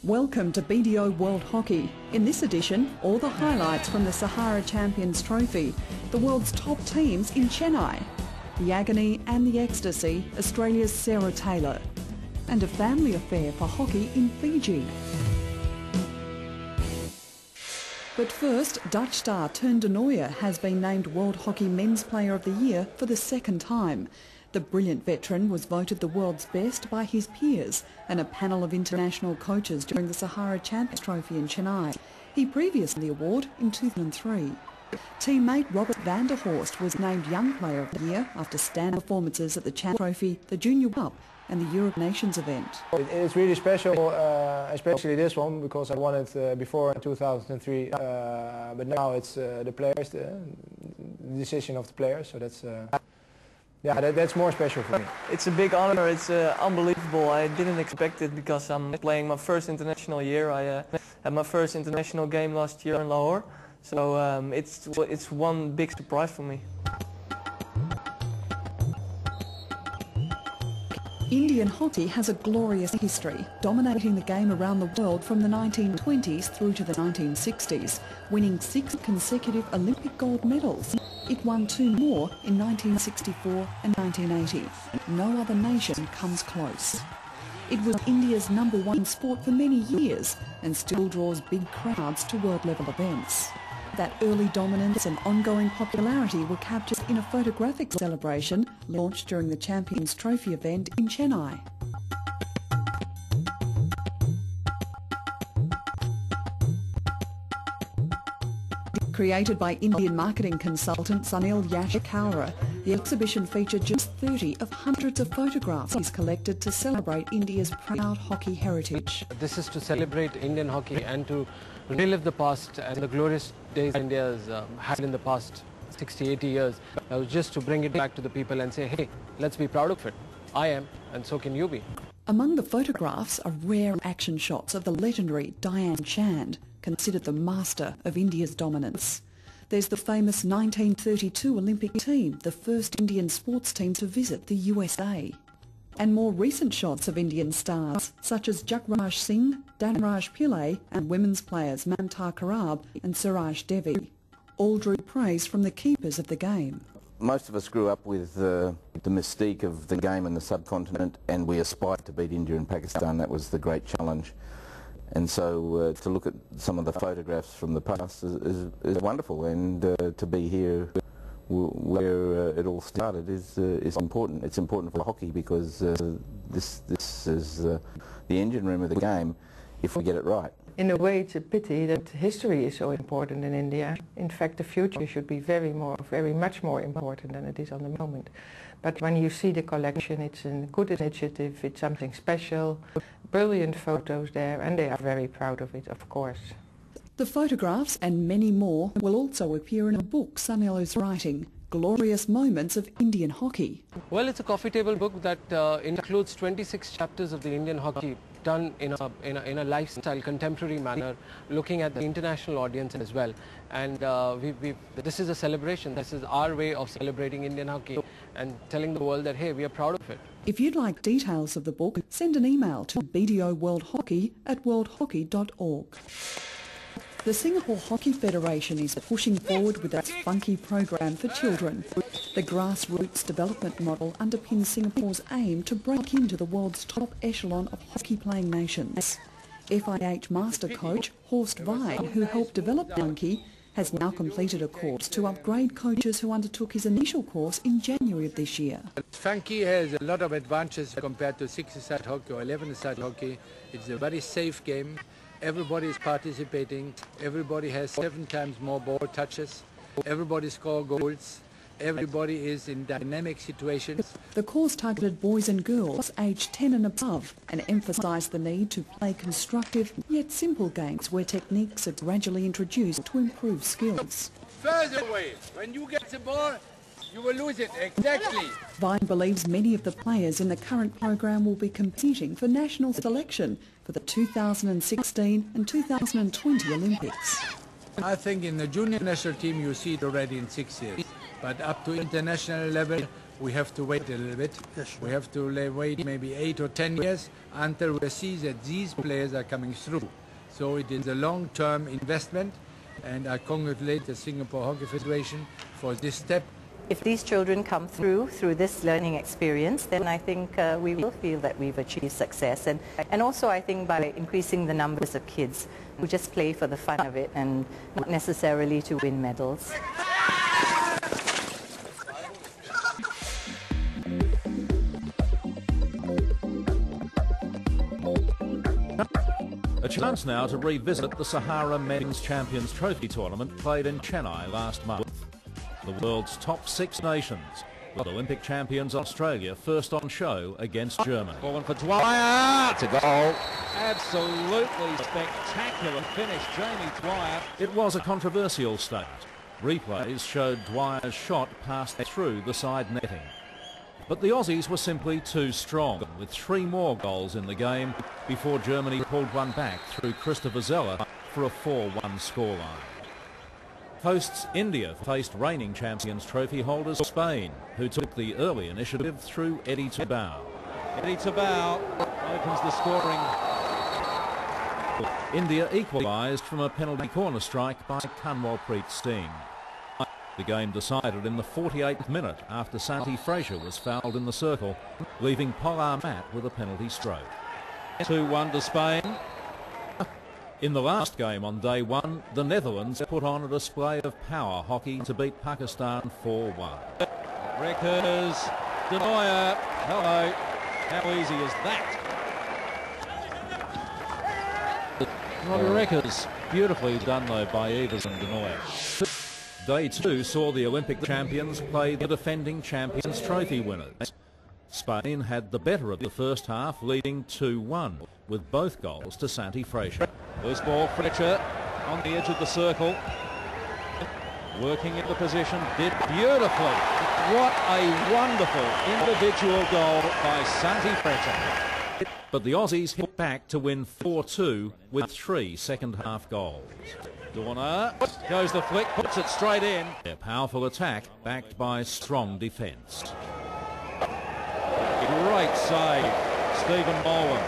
Welcome to BDO World Hockey. In this edition, all the highlights from the Sahara Champions Trophy, the world's top teams in Chennai, the agony and the ecstasy, Australia's Sarah Taylor, and a family affair for hockey in Fiji. But first, Dutch star Teun de Nooijer has been named World Hockey Men's Player of the Year for the second time. The brilliant veteran was voted the world's best by his peers and a panel of international coaches during the Sahara Champions Trophy in Chennai. He previously won the award in 2003. Teammate Robert van der Horst was named Young Player of the Year after standout performances at the Champions Trophy, the Junior Cup and the Europe Nations event. It's really special, especially this one, because I won it before in 2003, but now it's the players, the decision of the players, so that's... Yeah, that's more special for me. It's a big honor. It's unbelievable. I didn't expect it because I'm playing my first international year. I had my first international game last year in Lahore, so it's one big surprise for me. Indian hockey has a glorious history, dominating the game around the world from the 1920s through to the 1960s, winning 6 consecutive Olympic gold medals. It won 2 more in 1964 and 1980. No other nation comes close. It was India's #1 sport for many years and still draws big crowds to world-level events. That early dominance and ongoing popularity were captured in a photographic celebration launched during the Champions Trophy event in Chennai. Created by Indian marketing consultant Sunil Yashikaura, the exhibition featured just 30 of hundreds of photographs he's collected to celebrate India's proud hockey heritage. This is to celebrate Indian hockey and to relive the past and the glorious days India has had in the past 60, 80 years. Just to bring it back to the people and say, hey, let's be proud of it. I am, and so can you be. Among the photographs are rare action shots of the legendary Dhyan Chand, considered the master of India's dominance. There's the famous 1932 Olympic team, the first Indian sports team to visit the USA. And more recent shots of Indian stars, such as Jagraj Singh, Dhanraj Pillai and women's players Mamta Karab and Suraj Devi, all drew praise from the keepers of the game. Most of us grew up with the mystique of the game in the subcontinent, and we aspired to beat India and Pakistan. That was the great challenge. And so to look at some of the photographs from the past is wonderful, and to be here where it all started is important. It's important for hockey because this is the engine room of the game if we get it right. In a way, it's a pity that history is so important in India. In fact, the future should be very much more important than it is on the moment. But when you see the collection, it's a good initiative, it's something special, brilliant photos there, and they are very proud of it, of course. The photographs and many more will also appear in a book Sunil is writing, Glorious Moments of Indian Hockey. Well, it's a coffee table book that includes 26 chapters of the Indian hockey done in a lifestyle, contemporary manner, looking at the international audience as well. And this is a celebration. This is our way of celebrating Indian hockey and telling the world that, hey, we are proud of it. If you'd like details of the book, send an email to bdoworldhockey@worldhockey.org. The Singapore Hockey Federation is pushing forward with its funky program for children. The grassroots development model underpins Singapore's aim to break into the world's top echelon of hockey-playing nations. FIH master coach Horst Vine, who helped develop Funky, has now completed a course to upgrade coaches who undertook his initial course in January of this year. Funky has a lot of advantages compared to 6-a-side hockey or 11-a-side hockey. It's a very safe game. Everybody is participating. Everybody has 7 times more ball touches. Everybody scores goals. Everybody is in dynamic situations. The course targeted boys and girls aged 10 and above and emphasised the need to play constructive yet simple games where techniques are gradually introduced to improve skills. Further away. When you get the ball, you will lose it. Exactly. Vine believes many of the players in the current program will be competing for national selection for the 2016 and 2020 Olympics. I think in the junior national team you see it already in 6 years. But up to international level, we have to wait a little bit. We have to wait maybe 8 or 10 years until we see that these players are coming through. So it is a long-term investment, and I congratulate the Singapore Hockey Federation for this step. If these children come through this learning experience, then I think we will feel that we've achieved success. And also I think by increasing the numbers of kids who just play for the fun of it and not necessarily to win medals. A chance now to revisit the Sahara Men's Champions Trophy tournament played in Chennai last month. The world's top 6 nations, with Olympic champions Australia first on show against Germany. Fallen for Dwyer. It's a goal. Absolutely spectacular finish, Jamie Dwyer. It was a controversial start. Replays showed Dwyer's shot passed through the side netting. But the Aussies were simply too strong, with 3 more goals in the game before Germany pulled one back through Christopher Zeller for a 4-1 scoreline. Hosts India faced reigning Champions Trophy holders Spain, who took the early initiative through Eddie Tabau. Eddie Tabau opens the scoring. India equalised from a penalty corner strike by Kanwalpreet Singh. The game decided in the 48th minute after Santi Fraser was fouled in the circle, leaving Polar Matt with a penalty stroke. 2-1 to Spain. In the last game on day 1, the Netherlands put on a display of power hockey to beat Pakistan 4-1. Reckers, Denoyer, hello, how easy is that? Robbie Reckers, beautifully done though by Evers and Denoyer. Day 2 saw the Olympic champions play the defending Champions Trophy winners. Spain had the better of the first half, leading 2-1, with both goals to Santi Fraser. Loose ball, Fletcher on the edge of the circle. Working into position, did beautifully. What a wonderful individual goal by Santi Fraser. But the Aussies hit back to win 4-2 with 3 second-half goals. Dorner goes the flick, puts it straight in. Their powerful attack backed by strong defence. Great save, Stephen Bowen.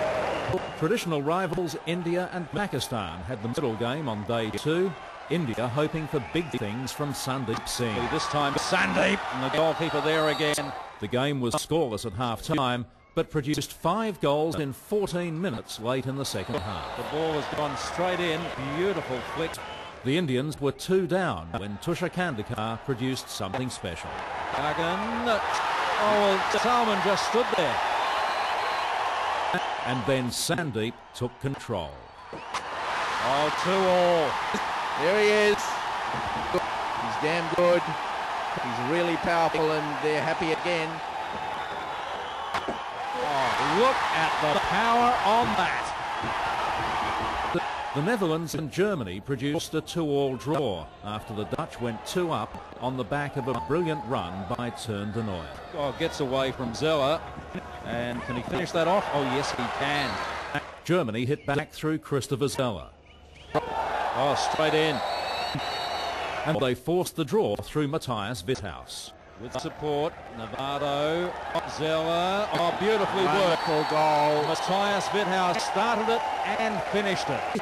Traditional rivals India and Pakistan had the middle game on day 2. India hoping for big things from Sandeep Singh. This time Sandeep and the goalkeeper there again. The game was scoreless at half-time, but produced 5 goals in 14 minutes late in the second half. The ball has gone straight in, beautiful flick. The Indians were 2 down when Tusha Kandikar produced something special. Hagen. Oh, well, Salman just stood there. And then Sandeep took control. Oh, 2-2. There he is. He's damn good. He's really powerful, and they're happy again. Oh, look at the power on that. The Netherlands and Germany produced a 2-2 draw after the Dutch went 2 up on the back of a brilliant run by Teun de Nooijen. Oh, gets away from Zeller. And can he finish that off? Oh, yes, he can. Germany hit back through Christopher Zeller. Oh, straight in. And they forced the draw through Matthias Witthaus. With support, Navarro, Zeller. Oh, beautifully worked. Goal. Matthias Witthaus started it and finished it.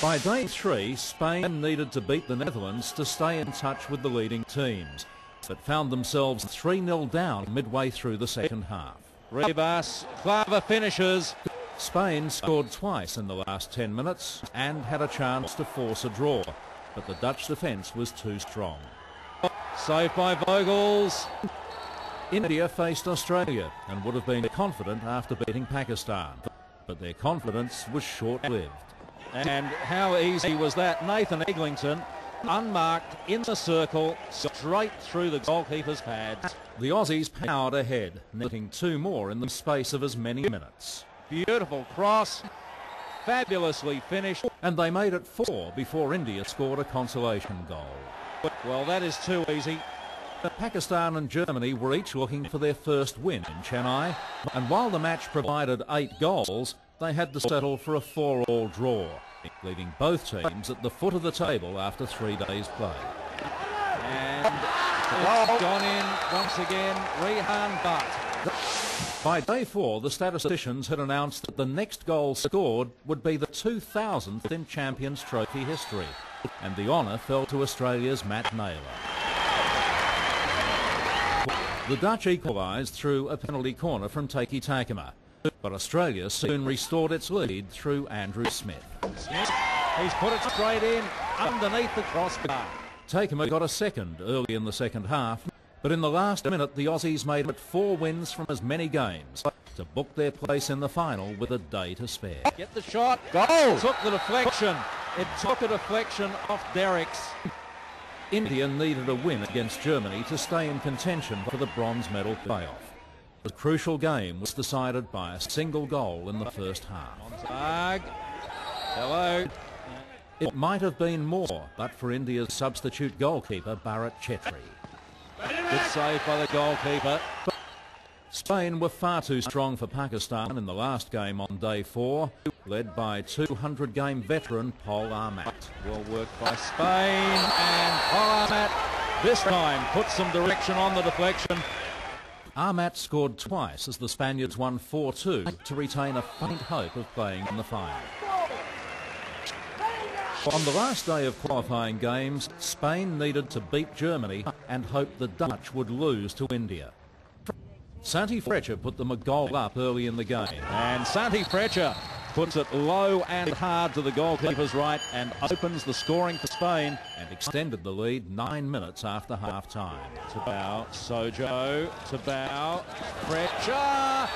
By day 3, Spain needed to beat the Netherlands to stay in touch with the leading teams, but found themselves 3-0 down midway through the second half. Rivas, clever finishes. Spain scored twice in the last 10 minutes and had a chance to force a draw, but the Dutch defence was too strong. Saved by Vogels. India faced Australia and would have been confident after beating Pakistan, but their confidence was short-lived. And how easy was that? Nathan Eglinton, unmarked in the circle, straight through the goalkeeper's pads. The Aussies powered ahead, netting 2 more in the space of as many minutes. Beautiful cross, fabulously finished. And they made it 4 before India scored a consolation goal. Well, that is too easy. Pakistan and Germany were each looking for their first win in Chennai, and while the match provided 8 goals, they had to settle for a 4-4 draw, leaving both teams at the foot of the table after 3 days' play. And It's gone in once again, Rehan Butt. By day 4, the statisticians had announced that the next goal scored would be the 2000th in Champions Trophy history, and the honour fell to Australia's Matt Naylor. The Dutch equalised through a penalty corner from Taki Takema, but Australia soon restored its lead through Andrew Smith. He's put it straight in, underneath the crossbar. Takema got a second early in the second half, but in the last minute the Aussies made it 4 wins from as many games to book their place in the final with a day to spare. Get the shot. Goal! Took the deflection. It took a deflection off Derrick's. India needed a win against Germany to stay in contention for the bronze medal playoff. The crucial game was decided by a single goal in the first half. Hello. It might have been more, but for India's substitute goalkeeper, Bharat Chetri. Good save by the goalkeeper. Spain were far too strong for Pakistan in the last game on day 4, led by 200-game veteran Paul Armat. Well worked by Spain, and Paul Armat this time put some direction on the deflection. Armat scored twice as the Spaniards won 4-2 to retain a faint hope of playing in the final. On the last day of qualifying games, Spain needed to beat Germany and hoped the Dutch would lose to India. Santi Fletcher put them a goal up early in the game. And Santi Fletcher puts it low and hard to the goalkeeper's right and opens the scoring for Spain. And extended the lead 9 minutes after half-time. Tabau, Sojo, Tabau, Fletcher.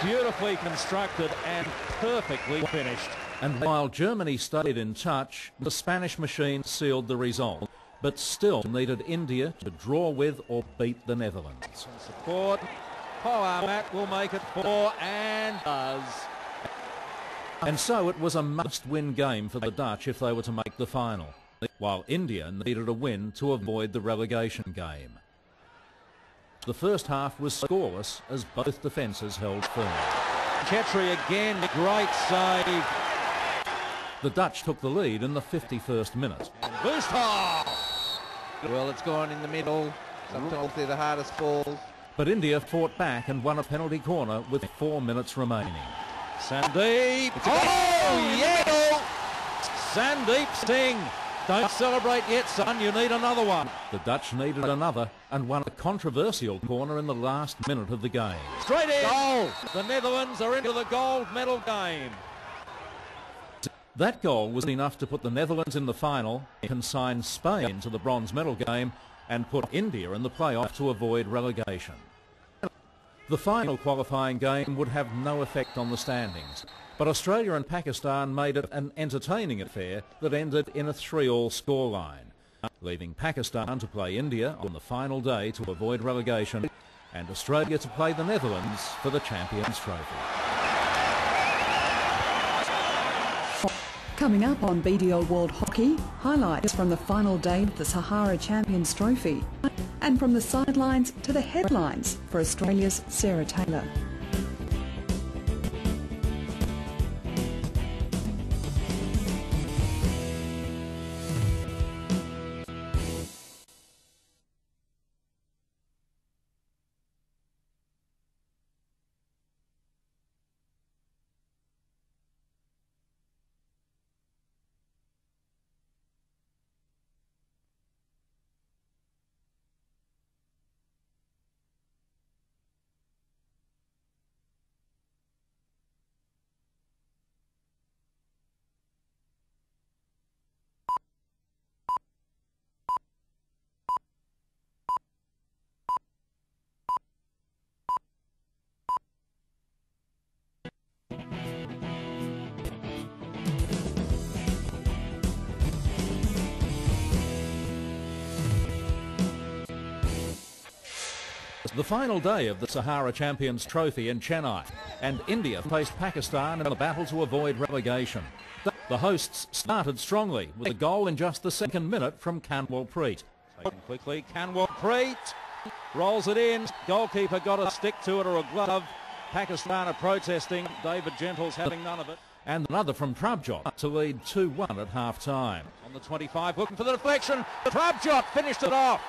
Beautifully constructed and perfectly finished. And while Germany stayed in touch, the Spanish machine sealed the result, but still needed India to draw with or beat the Netherlands. Some support. Paul Armat will make it 4 and does. And so it was a must-win game for the Dutch if they were to make the final, while India needed a win to avoid the relegation game. The first half was scoreless as both defences held firm. Chetri again, great save. The Dutch took the lead in the 51st minute. Well, it's gone in the middle. Sometimes they're the hardest balls. But India fought back and won a penalty corner with 4 minutes remaining. Sandeep. Oh, yes! Sandeep Singh. Don't celebrate yet, son. You need another one. The Dutch needed another and won a controversial corner in the last minute of the game. Straight in. Goal. The Netherlands are into the gold medal game. That goal was enough to put the Netherlands in the final, consign Spain to the bronze medal game, and put India in the playoff to avoid relegation. The final qualifying game would have no effect on the standings, but Australia and Pakistan made it an entertaining affair that ended in a 3-3 scoreline, leaving Pakistan to play India on the final day to avoid relegation, and Australia to play the Netherlands for the Champions Trophy. Coming up on BDO World Hockey, highlights from the final day of the Sahara Champions Trophy, and from the sidelines to the headlines for Australia's Sarah Taylor. The final day of the Sahara Champions Trophy in Chennai, and India faced Pakistan in a battle to avoid relegation. The hosts started strongly with a goal in just the second minute from Kanwal Preet. Taken quickly, Kanwal Preet rolls it in. Goalkeeper got a stick to it or a glove. Pakistan are protesting. David Gentle's having none of it. And another from Prabjot to lead 2-1 at half-time. On the 25, looking for the deflection. Prabjot finished it off.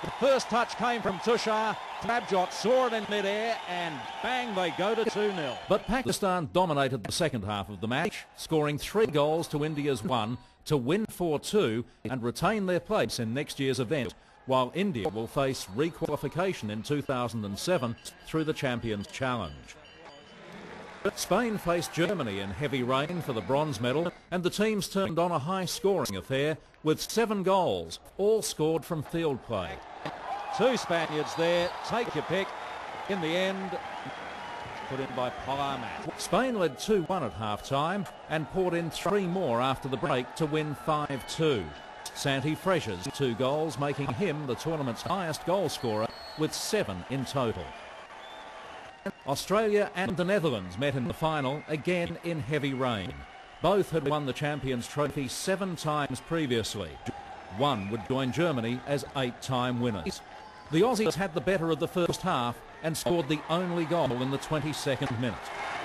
The first touch came from Tushar. Trabjot saw it in midair and bang, they go to 2-0. But Pakistan dominated the second half of the match, scoring 3 goals to India's 1 to win 4-2 and retain their place in next year's event, while India will face re-qualification in 2007 through the Champions Challenge. Spain faced Germany in heavy rain for the bronze medal, and the teams turned on a high-scoring affair with 7 goals, all scored from field play. 2 Spaniards there, take your pick. In the end, put in by Palamat. Spain led 2-1 at half-time and poured in 3 more after the break to win 5-2. Santi Fresh's 2 goals, making him the tournament's highest goal scorer with 7 in total. Australia and the Netherlands met in the final, again in heavy rain. Both had won the Champions Trophy 7 times previously. One would join Germany as 8-time winners. The Aussies had the better of the first half and scored the only goal in the 22nd minute.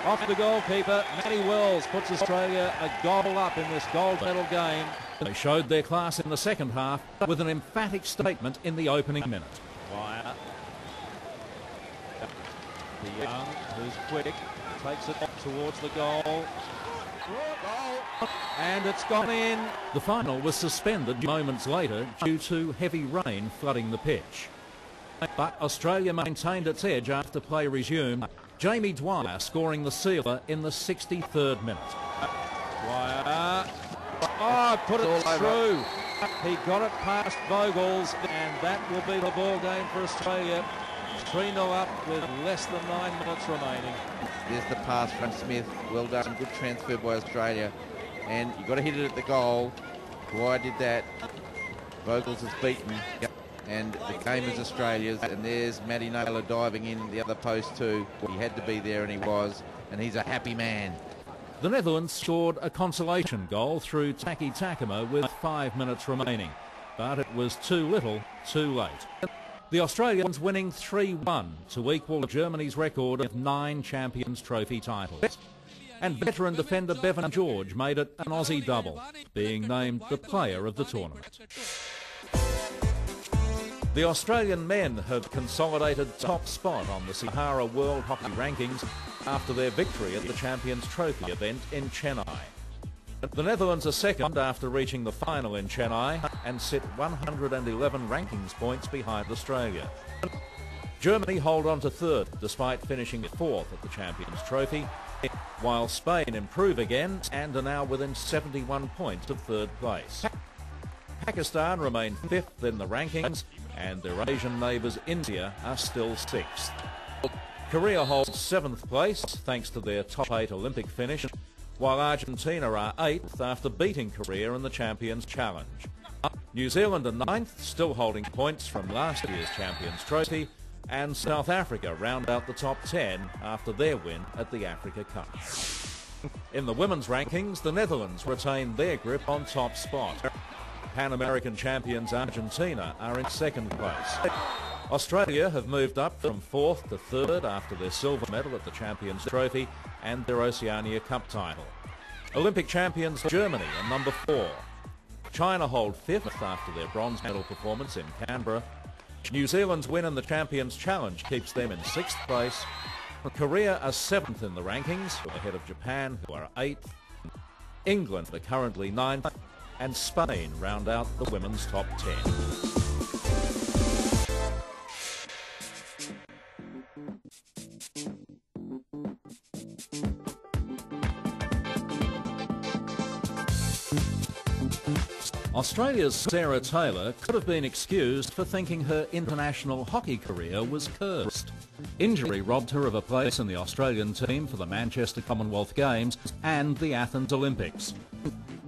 Off the goalkeeper, Matty Wells puts Australia a goal up in this gold medal game. They showed their class in the second half with an emphatic statement in the opening minute. Wire. The Young, who's quick, takes it towards the goal. And it's gone in. The final was suspended moments later due to heavy rain flooding the pitch. But Australia maintained its edge after play resumed. Jamie Dwyer scoring the sealer in the 63rd minute. Dwyer. Oh, put it through. He got it past Vogels, and that will be the ball game for Australia. 3-0 up with less than 9 minutes remaining. There's the pass from Smith. Well done. Good transfer by Australia. And you've got to hit it at the goal. Dwyer did that. Vogels is beaten. And the game is Australia's. And there's Matty Naylor diving in the other post too. He had to be there, and he was. And he's a happy man. The Netherlands scored a consolation goal through Taki Takema with 5 minutes remaining. But it was too little, too late. The Australians winning 3-1 to equal Germany's record of 9 Champions Trophy titles. And veteran defender Bevan George made it an Aussie double, being named the player of the tournament. The Australian men have consolidated top spot on the Sahara World Hockey Rankings after their victory at the Champions Trophy event in Chennai. The Netherlands are second after reaching the final in Chennai and sit 111 rankings points behind Australia. Germany hold on to third despite finishing fourth at the Champions Trophy, while Spain improve again and are now within 71 points of third place. Pakistan remain fifth in the rankings, and their Asian neighbours India are still sixth. Korea holds 7th place thanks to their top 8 Olympic finish, while Argentina are 8th after beating Korea in the Champions Challenge. New Zealand are 9th, still holding points from last year's Champions Trophy, and South Africa round out the top 10 after their win at the Africa Cup. In the women's rankings, the Netherlands retain their grip on top spot. Pan American champions Argentina are in 2nd place. Australia have moved up from 4th to 3rd after their silver medal at the Champions Trophy and their Oceania Cup title. Olympic champions Germany are number 4. China hold 5th after their bronze medal performance in Canberra. New Zealand's win in the Champions Challenge keeps them in 6th place. Korea are 7th in the rankings, ahead of Japan, who are 8th. England are currently 9th, and Spain round out the women's top 10. Australia's Sarah Taylor could have been excused for thinking her international hockey career was cursed. Injury robbed her of a place in the Australian team for the Manchester Commonwealth Games and the Athens Olympics.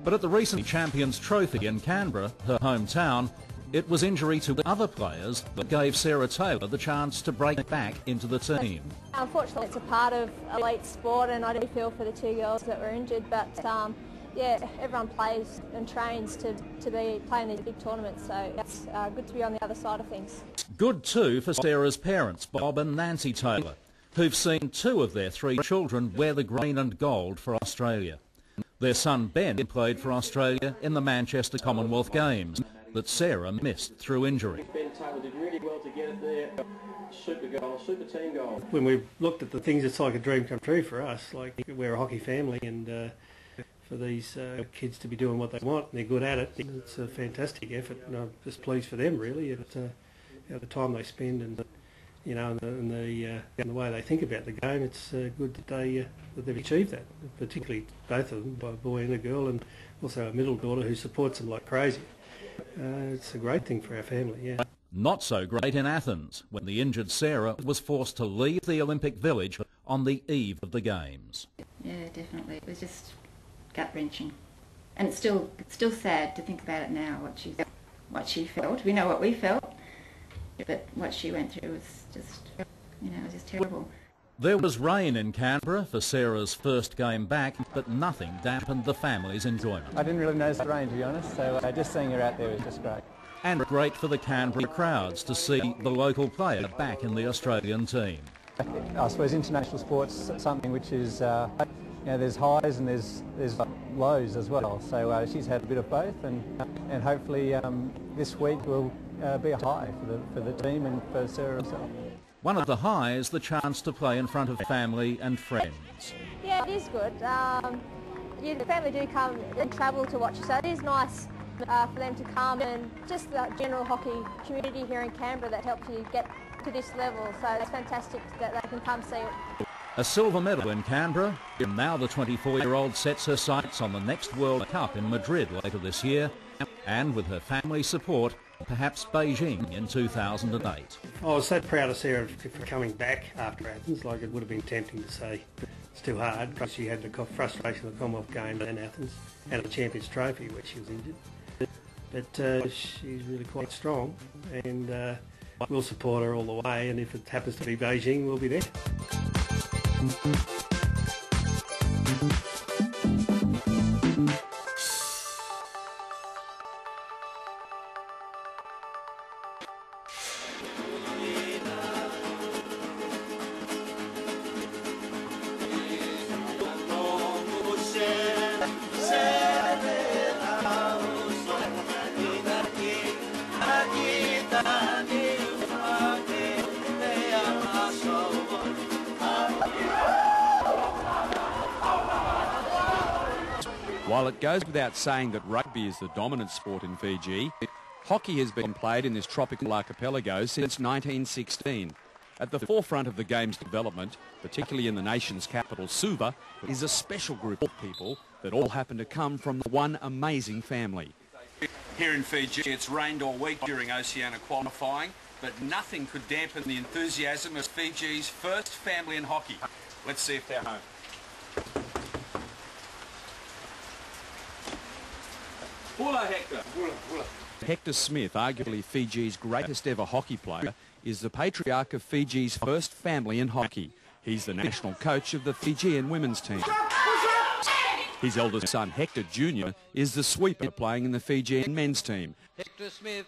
But at the recent Champions Trophy in Canberra, her hometown, it was injury to other players that gave Sarah Taylor the chance to break back into the team. Unfortunately, it's a part of elite sport, and I do feel for the 2 girls that were injured, but yeah, everyone plays and trains to be playing these big tournaments, so it's good to be on the other side of things. Good too for Sarah's parents, Bob and Nancy Taylor, who've seen 2 of their 3 children wear the green and gold for Australia. Their son Ben played for Australia in the Manchester Commonwealth Games, that Sarah missed through injury. Ben Taylor did really well to get it there. Super goal, super team goal. When we've looked at the things, it's like a dream come true for us. Like, we're a hockey family, and for these kids to be doing what they want and they're good at it, it's a fantastic effort, and I'm just pleased for them really at the time they spend, and you know, and the way they think about the game. It's good that they've achieved that, particularly both of them, a boy and a girl, and also a middle daughter who supports them like crazy. It's a great thing for our family, yeah. Not so great in Athens, when the injured Sarah was forced to leave the Olympic Village on the eve of the Games. Yeah, definitely. It was just gut-wrenching. And it's still sad to think about it now, what she felt. We know what we felt, but what she went through was just, you know, it was just terrible. There was rain in Canberra for Sarah's first game back, but nothing dampened the family's enjoyment. I didn't really notice the rain, to be honest, so just seeing her out there was just great. And great for the Canberra crowds to see the local player back in the Australian team. I suppose international sport's something which is, you know, there's highs and there's lows as well. So she's had a bit of both, and hopefully this week will be a high for the team and for Sarah herself. One of the highs, the chance to play in front of family and friends. Yeah, it is good. Yeah, the family do come and travel to watch, so it is nice for them to come, and just the general hockey community here in Canberra that helps you get to this level, so it's fantastic that they can come see it. A silver medal in Canberra, and now the 24-year-old sets her sights on the next World Cup in Madrid later this year, and with her family support, perhaps Beijing in 2008. I was so proud of Sarah for coming back after Athens. Like, it would have been tempting to say it's too hard, because she had the frustration of the Commonwealth Games and Athens and the Champions Trophy where she was injured. But she's really quite strong, and we'll support her all the way, and if it happens to be Beijing, we'll be there. While it goes without saying that rugby is the dominant sport in Fiji, hockey has been played in this tropical archipelago since 1916. At the forefront of the game's development, particularly in the nation's capital, Suva, is a special group of people that all happen to come from the one amazing family. Here in Fiji, it's rained all week during Oceania qualifying, but nothing could dampen the enthusiasm of Fiji's first family in hockey. Let's see if they're home. Bula, Hector. Bula. Hector Smith, arguably Fiji's greatest ever hockey player, is the patriarch of Fiji's first family in hockey. He's the national coach of the Fijian women's team. His eldest son, Hector Jr., is the sweeper playing in the Fijian men's team. Hector Smith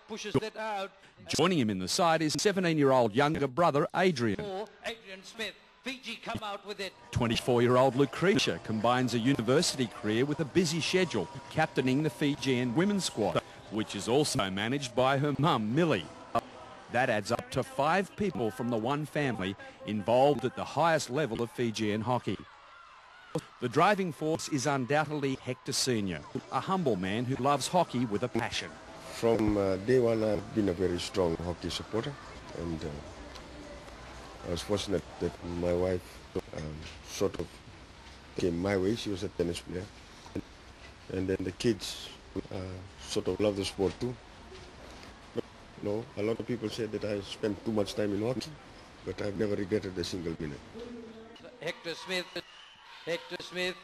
pushes that out. Joining him in the side is 17-year-old younger brother, Adrian. Adrian Smith. Fiji come out with it. 24-year-old Lucretia combines a university career with a busy schedule, captaining the Fijian women's squad, which is also managed by her mum, Millie. That adds up to 5 people from the one family involved at the highest level of Fijian hockey. The driving force is undoubtedly Hector Sr., a humble man who loves hockey with a passion. From day one, I've been a very strong hockey supporter, and I was fortunate that my wife sort of came my way. She was a tennis player. And then the kids sort of love the sport too. You know, a lot of people say that I spent too much time in hockey, but I've never regretted a single minute. Hector Smith.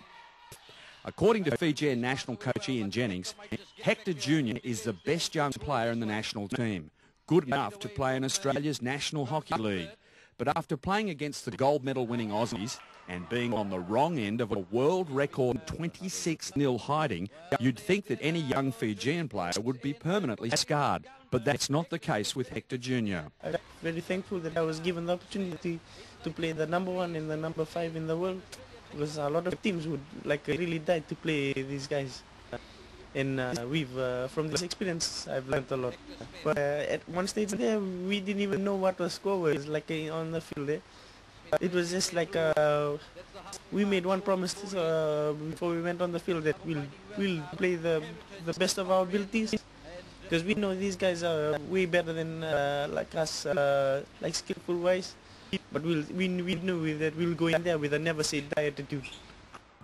According to Fijian national coach Ian Jennings, Hector Jr. is the best young player in the national team, good enough to play in Australia's National Hockey League. But after playing against the gold medal winning Aussies and being on the wrong end of a world record 26-0 hiding, you'd think that any young Fijian player would be permanently scarred. But that's not the case with Hector Jr. I'm very thankful that I was given the opportunity to play the number 1 and the number 5 in the world, because a lot of teams would really die to play these guys. And from this experience, I've learned a lot. But at one stage there, we didn't even know what the score was, like on the field there. It was just like we made one promise before we went on the field that we'll play the best of our abilities, because we know these guys are way better than like us, like skillful wise. But we knew that we'll go in there with a never say die attitude.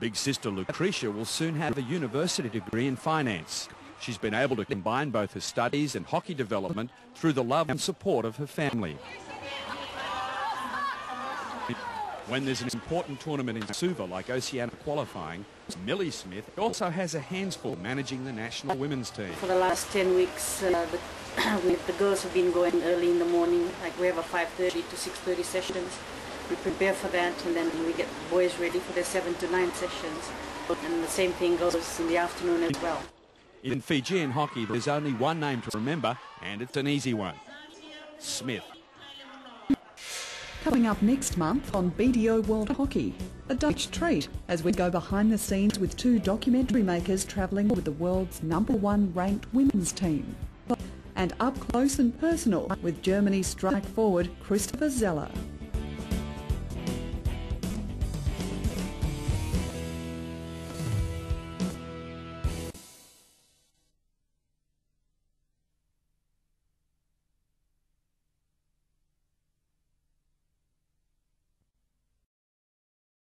Big sister Lucretia will soon have a university degree in finance. She's been able to combine both her studies and hockey development through the love and support of her family. When there's an important tournament in Suva like Oceania qualifying, Millie Smith also has her hands full managing the national women's team. For the last 10 weeks, the girls have been going early in the morning. Like we have a 5:30 to 6:30 sessions. We prepare for that, and then we get the boys ready for their 7 to 9 sessions. And the same thing goes in the afternoon as well. In Fijian hockey, there's only one name to remember, and it's an easy one: Smith. Coming up next month on BDO World Hockey, a Dutch treat as we go behind the scenes with 2 documentary makers travelling with the world's #1 ranked women's team. And up close and personal with Germany's strike forward Christopher Zeller.